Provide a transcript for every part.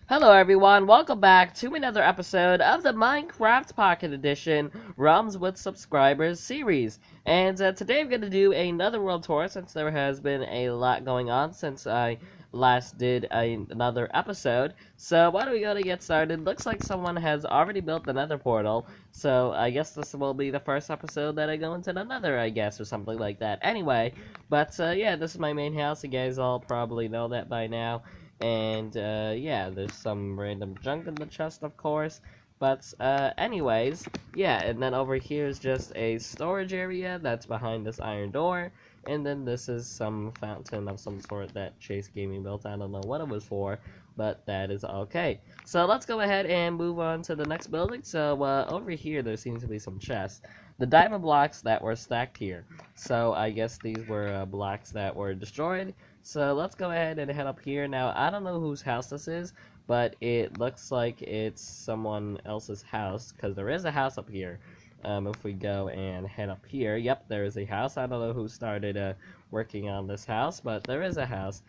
Hello everyone, welcome back to another episode of the Minecraft Pocket Edition ROMs with Subscribers series. And today I'm going to do another world tour since there has been a lot going on since I last did another episode. So why don't we go to get started? Looks like someone has already built another portal, so I guess this will be the first episode that I go into another, I guess, or something like that. Anyway, but yeah, this is my main house. You guys all probably know that by now. And yeah, there's some random junk in the chest, of course. But anyways, yeah, and then over here is just a storage area that's behind this iron door. And then this is some fountain of some sort that Chase Gaming built. I don't know what it was for, but that is okay. So let's go ahead and move on to the next building. So over here, there seems to be some chests. The diamond blocks that were stacked here. So I guess these were blocks that were destroyed. So let's go ahead and head up here. Now, I don't know whose house this is, but it looks like it's someone else's house, because there is a house up here. If we go and head up here, yep, there is a house. I don't know who started working on this house, but there is a house.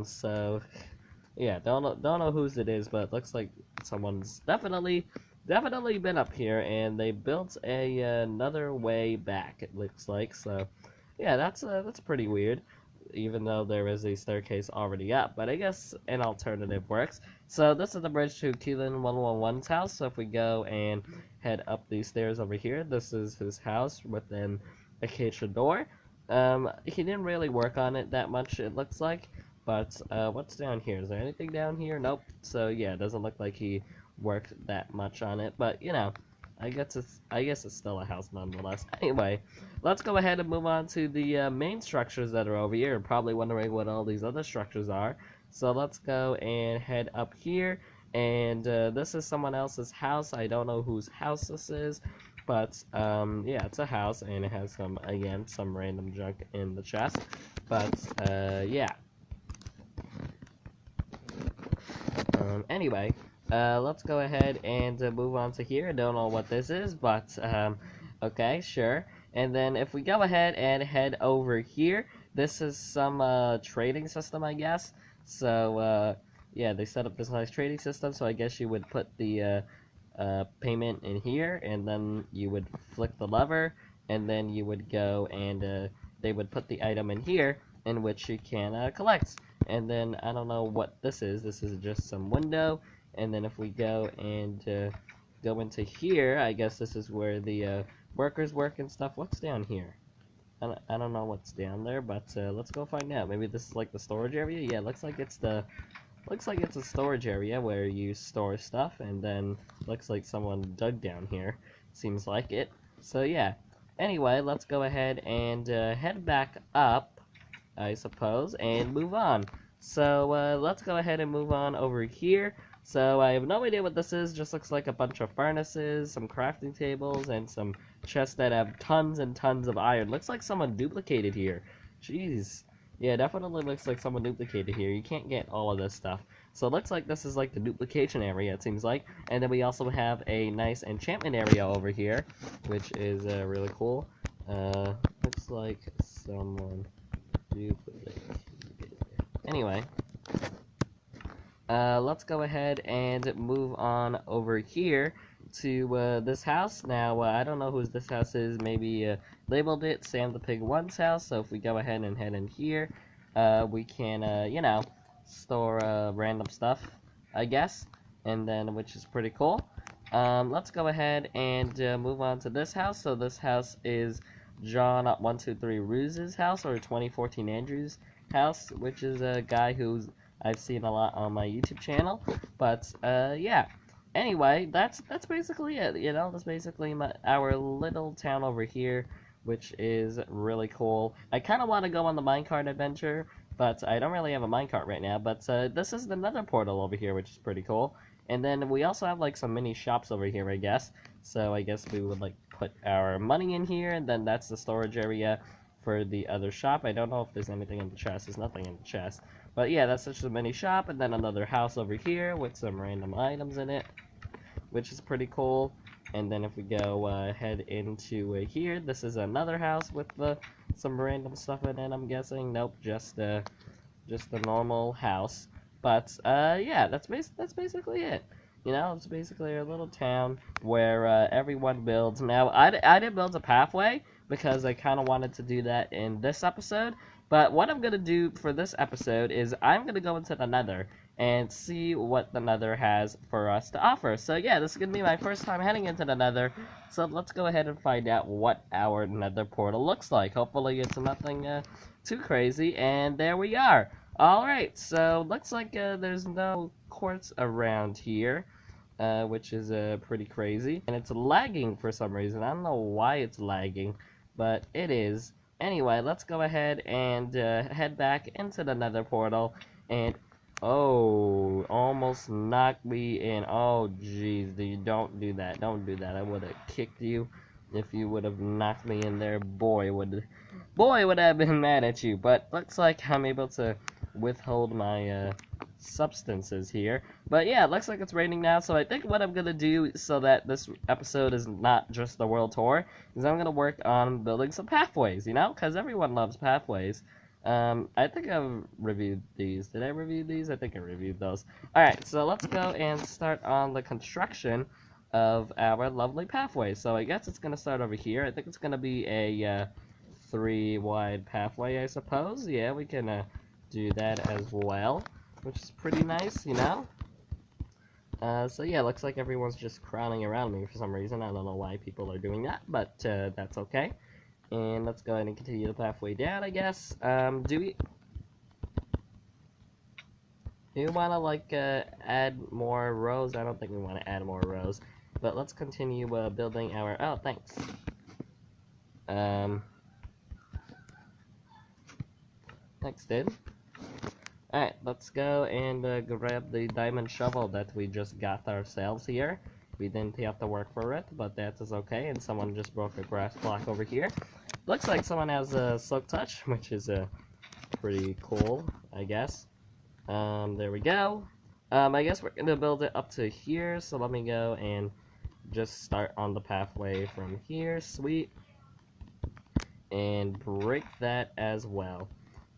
So yeah, don't know whose it is, but it looks like someone's definitely been up here, and they built another way back. It looks like so. Yeah, that's pretty weird, even though there is a staircase already up, but I guess an alternative works. So this is the bridge to Keelan 111's house. So if we go and head up these stairs over here, this is his house with an acacia door. He didn't really work on it that much, it looks like. But what's down here? Is there anything down here? Nope. So yeah, it doesn't look like he worked that much on it. But you know, I guess it's still a house nonetheless. Anyway, let's go ahead and move on to the main structures that are over here. You're probably wondering what all these other structures are. So let's go and head up here. And this is someone else's house. I don't know whose house this is. But yeah, it's a house, and it has some random junk in the chest. But yeah. Anyway, let's go ahead and move on to here. I don't know what this is, but okay, sure. And then if we go ahead and head over here, this is some trading system, I guess. So yeah, they set up this nice trading system. So I guess you would put the payment in here, and then you would flick the lever, and then you would go and they would put the item in here, in which you can collect. And then I don't know what this is. This is just some window. And then if we go and go into here, I guess this is where the workers work and stuff. What's down here? I don't know what's down there, but let's go find out. Maybe this is like the storage area. Yeah, looks like it's a storage area where you store stuff, and then looks like someone dug down here. Seems like it. So yeah. Anyway, let's go ahead and head back up, I suppose, and move on. So let's go ahead and move on over here. So I have no idea what this is. Just looks like a bunch of furnaces, some crafting tables, and some chests that have tons and tons of iron. Looks like someone duplicated here. Jeez. Yeah, definitely looks like someone duplicated here. You can't get all of this stuff. So it looks like this is like the duplication area, it seems like. And then we also have a nice enchantment area over here, which is really cool. Looks like someone duplicated. Anyway, let's go ahead and move on over here to this house. Now, I don't know whose this house is. Maybe labeled it Sam the Pig 1's house. So if we go ahead and head in here, we can, you know, store random stuff, I guess, and then which is pretty cool. Let's go ahead and move on to this house. So this house is John123 Ruse's house, or 2014 Andrew's house, which is a guy who's I've seen a lot on my YouTube channel. But yeah. Anyway, that's basically it. You know, that's basically our little town over here, which is really cool. I kind of want to go on the minecart adventure, but I don't really have a minecart right now. But this is another portal over here, which is pretty cool. And then we also have like some mini shops over here, I guess. So I guess we would like put our money in here, and then that's the storage area for the other shop. I don't know if there's anything in the chest. There's nothing in the chest. But yeah, that's just a mini shop, and then another house over here with some random items in it, which is pretty cool. And then if we go head into here, this is another house with some random stuff in it, I'm guessing. Nope, just a normal house. But yeah, that's basically it. You know, it's basically a little town where everyone builds. Now, I didn't build a pathway because I kind of wanted to do that in this episode. But what I'm going to do for this episode is I'm going to go into the Nether and see what the Nether has for us to offer. So yeah, this is going to be my first time heading into the Nether. So let's go ahead and find out what our Nether portal looks like. Hopefully it's nothing too crazy. And there we are. Alright, so looks like there's no quartz around here, which is pretty crazy. And it's lagging for some reason. I don't know why it's lagging, but it is. Anyway, let's go ahead and head back into the Nether portal. And, oh, almost knocked me in. Oh, jeez, don't do that. Don't do that. I would have kicked you if you would have knocked me in there. Boy, would I have been mad at you. But looks like I'm able to withhold my substances here. But yeah, it looks like it's raining now, so I think what I'm gonna do so that this episode is not just the world tour is I'm gonna work on building some pathways, you know, because everyone loves pathways. I think I've reviewed these. Did I review these? I think I reviewed those. Alright, so let's go and start on the construction of our lovely pathway. So I guess it's gonna start over here. I think it's gonna be a 3-wide pathway, I suppose. Yeah, we can do that as well, which is pretty nice, you know? So yeah, looks like everyone's just crowding around me for some reason. I don't know why people are doing that, but that's okay. And let's go ahead and continue the pathway down, I guess. Do we want to, like, add more rows? I don't think we want to add more rows. But let's continue building our... Oh, thanks. Thanks, dude. Alright, let's go and grab the diamond shovel that we just got ourselves here. We didn't have to work for it, but that is okay. And someone just broke a grass block over here. Looks like someone has a silk touch, which is pretty cool, I guess. There we go. I guess we're gonna build it up to here, so let me go and just start on the pathway from here. Sweet. And break that as well.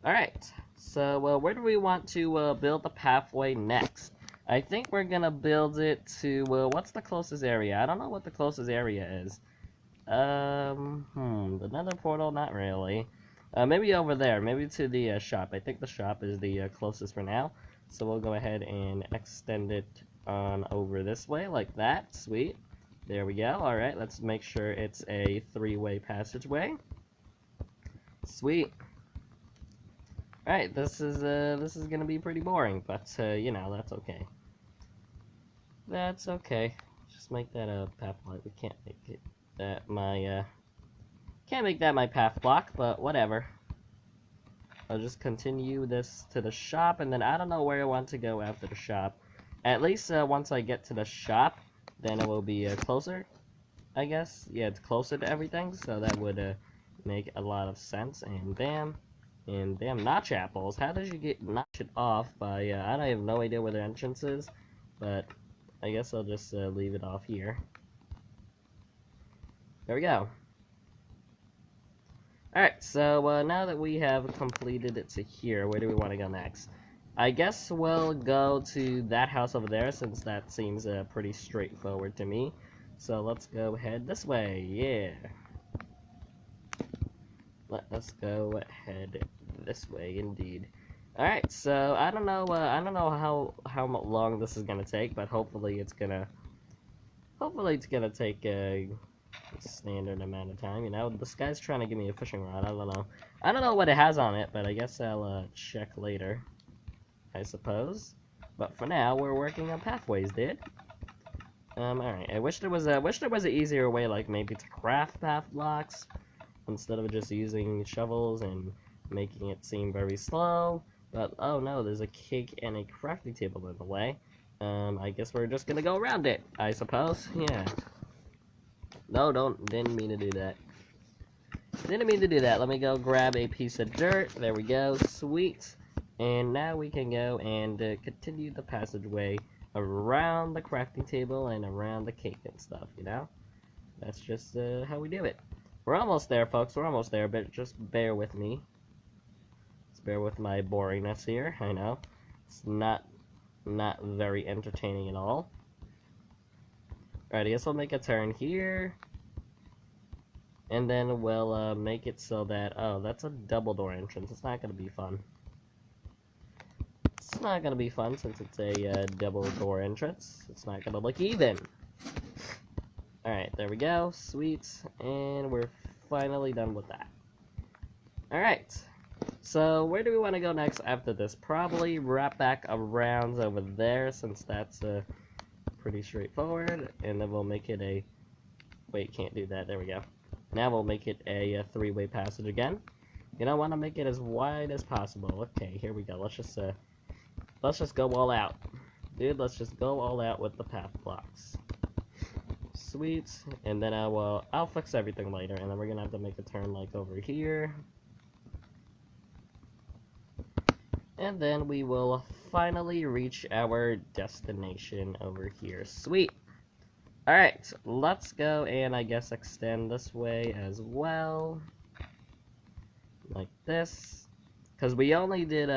Alright, so where do we want to build the pathway next? I think we're gonna build it to, what's the closest area? I don't know what the closest area is. The Nether portal, not really. Maybe over there, maybe to the shop. I think the shop is the closest for now. So we'll go ahead and extend it on over this way, like that. Sweet. There we go. Alright, let's make sure it's a 3-way passageway. Sweet. Alright, this is gonna be pretty boring, but you know, that's okay. That's okay. Just make that a path block. We can't make it that my can't make that my path block, but whatever. I'll just continue this to the shop, and then I don't know where I want to go after the shop. At least once I get to the shop, then it will be closer, I guess. Yeah, it's closer to everything, so that would make a lot of sense. And bam. And damn, notch apples. How did you get notched off by, I don't have no idea where the entrance is, but I guess I'll just leave it off here. There we go. Alright, so now that we have completed it to here, where do we want to go next? I guess we'll go to that house over there, since that seems pretty straightforward to me. So let's go head this way, yeah. Let us go head this way, indeed. Alright, so I don't know how long this is gonna take, but hopefully it's gonna take a standard amount of time. You know, this guy's trying to give me a fishing rod. I don't know what it has on it, but I guess I'll check later, I suppose. But for now, we're working on pathways, dude. Alright. I wish there was an easier way, like maybe to craft path blocks instead of just using shovels and making it seem very slow. But oh no, there's a cake and a crafting table in the way. I guess we're just gonna go around it, I suppose. Yeah. No, didn't mean to do that. Didn't mean to do that. Let me go grab a piece of dirt. There we go. Sweet. And now we can go and continue the passageway around the crafting table and around the cake and stuff, you know? That's just how we do it. We're almost there, folks. We're almost there, but just bear with me. Just bear with my boringness here. I know. It's not not very entertaining at all. Alright, I guess we'll make a turn here. And then we'll make it so that... Oh, that's a double door entrance. It's not going to be fun. It's not going to be fun since it's a double door entrance. It's not going to look even. Alright, there we go. Sweet. And we're finally done with that. Alright. So, where do we want to go next after this? Probably wrap back around over there, since that's pretty straightforward. And then we'll make it a... Wait, can't do that. There we go. Now we'll make it a three-way passage again. You know, I want to make it as wide as possible. Okay, here we go. Let's just go all out. Dude, let's just go all out with the path blocks. Sweet. And then I'll fix everything later, and then we're gonna have to make a turn like over here. And then we will finally reach our destination over here. Sweet. Alright, let's go and I guess extend this way as well. Like this. Because we only did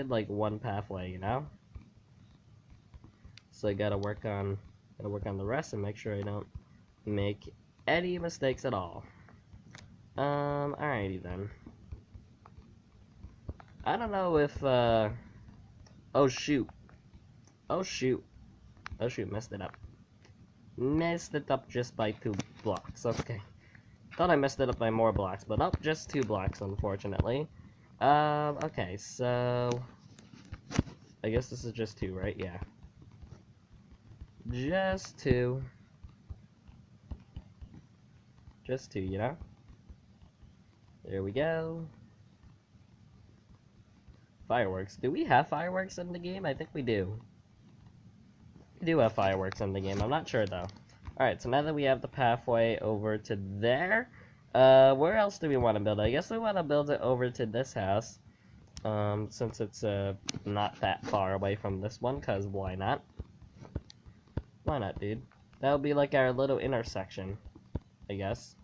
like one pathway, you know? So I gotta work on the rest and make sure I don't make any mistakes at all. Alrighty then. I don't know if oh shoot, messed it up. Messed it up just by 2 blocks. Okay. Thought I messed it up by more blocks, but nope, just 2 blocks, unfortunately. Okay, so... I guess this is just 2, right? Yeah. Just 2. Just 2, you know? There we go. Fireworks. Do we have fireworks in the game? I think we do. We do have fireworks in the game. I'm not sure, though. Alright, so now that we have the pathway over to there, where else do we want to build it? I guess we want to build it over to this house, since it's, not that far away from this one, because why not? Why not, dude? That'll be like our little intersection, I guess.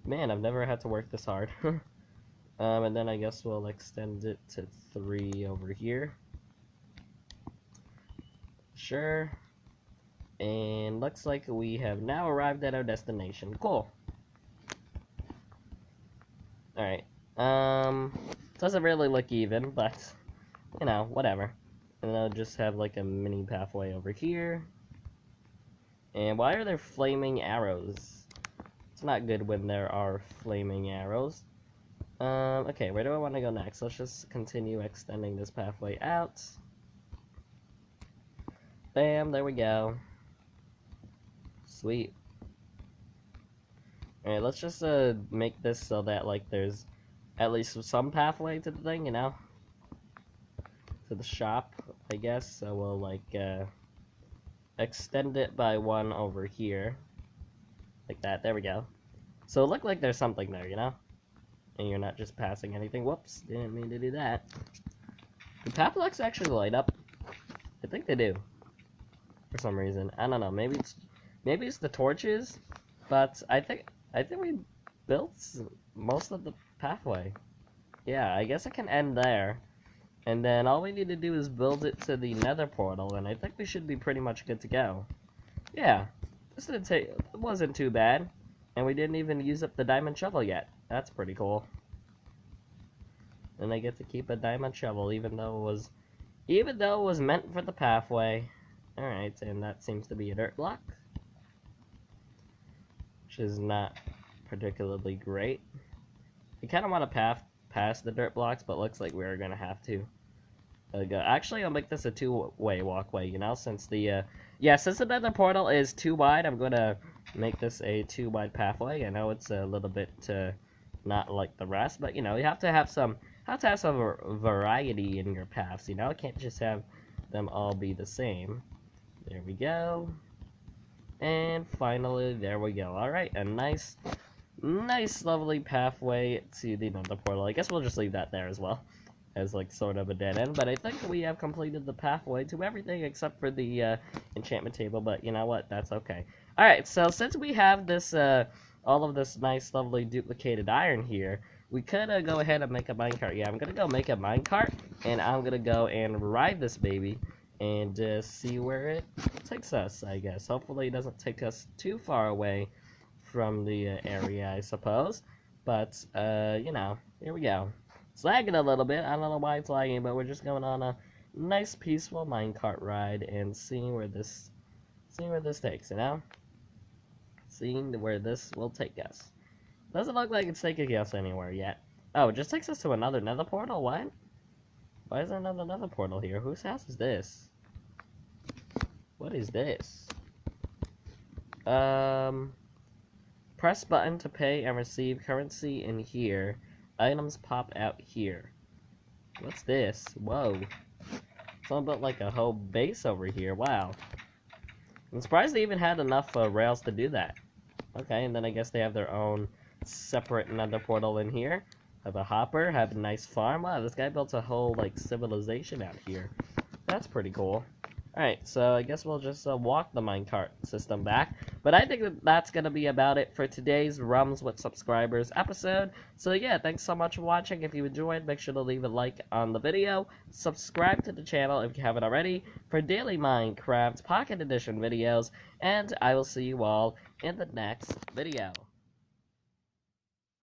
Man, I've never had to work this hard. And then I guess we'll extend it to 3 over here. Sure. And looks like we have now arrived at our destination. Cool. Alright. Doesn't really look even, but, you know, whatever. And I'll just have like a mini pathway over here. And why are there flaming arrows? It's not good when there are flaming arrows. Okay, where do I want to go next? Let's just continue extending this pathway out. Bam, there we go. Sweet. Alright, let's just make this so that like there's at least some pathway to the thing, you know? To the shop, I guess. So we'll like extend it by 1 over here. Like that, there we go. So it looked like there's something there, you know? And you're not just passing anything. Whoops, didn't mean to do that. Do path blocks actually light up? I think they do. For some reason. I don't know, maybe it's the torches, but I think we built most of the pathway. Yeah, I guess it can end there. And then all we need to do is build it to the nether portal, and I think we should be pretty much good to go. Yeah, this it wasn't too bad. And we didn't even use up the diamond shovel yet. That's pretty cool. And I get to keep a diamond shovel even though it was meant for the pathway. Alright, and that seems to be a dirt block. Which is not particularly great. I kind of want to past the dirt blocks, but looks like we're going to have to go. Actually, I'll make this a 2-way walkway, you know, since the nether portal is too wide, I'm going to make this a 2-wide pathway. I know it's a little bit not like the rest, but, you know, you have to have some variety in your paths, you know? You can't just have them all be the same. There we go. And finally, there we go. Alright, a nice, lovely pathway to the nether portal. I guess we'll just leave that there as well, as like sort of a dead end. But I think we have completed the pathway to everything except for the enchantment table. But you know what? That's okay. Alright, so since we have this, all of this nice, lovely duplicated iron here, we could go ahead and make a minecart. Yeah, I'm gonna go make a minecart, and I'm gonna go and ride this baby and see where it takes us, I guess. Hopefully it doesn't take us too far away from the area, I suppose. But, you know, here we go. It's lagging a little bit. I don't know why it's lagging, but we're just going on a nice, peaceful minecart ride and seeing where this takes, you know? Seeing where this will take us. Doesn't look like it's taking us anywhere yet. Oh, it just takes us to another nether portal? What? Why is there another nether portal here? Whose house is this? What is this? Press button to pay and receive currency in here. Items pop out here. What's this? Whoa. Something about like a whole base over here. Wow. I'm surprised they even had enough rails to do that. Okay, and then I guess they have their own separate nether portal in here. Have a hopper, have a nice farm. Wow, this guy built a whole, like, civilization out here. That's pretty cool. Alright, so I guess we'll just walk the minecart system back. But I think that's going to be about it for today's Rums with Subscribers episode. So yeah, thanks so much for watching. If you enjoyed, make sure to leave a like on the video. Subscribe to the channel if you haven't already for daily Minecraft Pocket Edition videos. And I will see you all in the next video.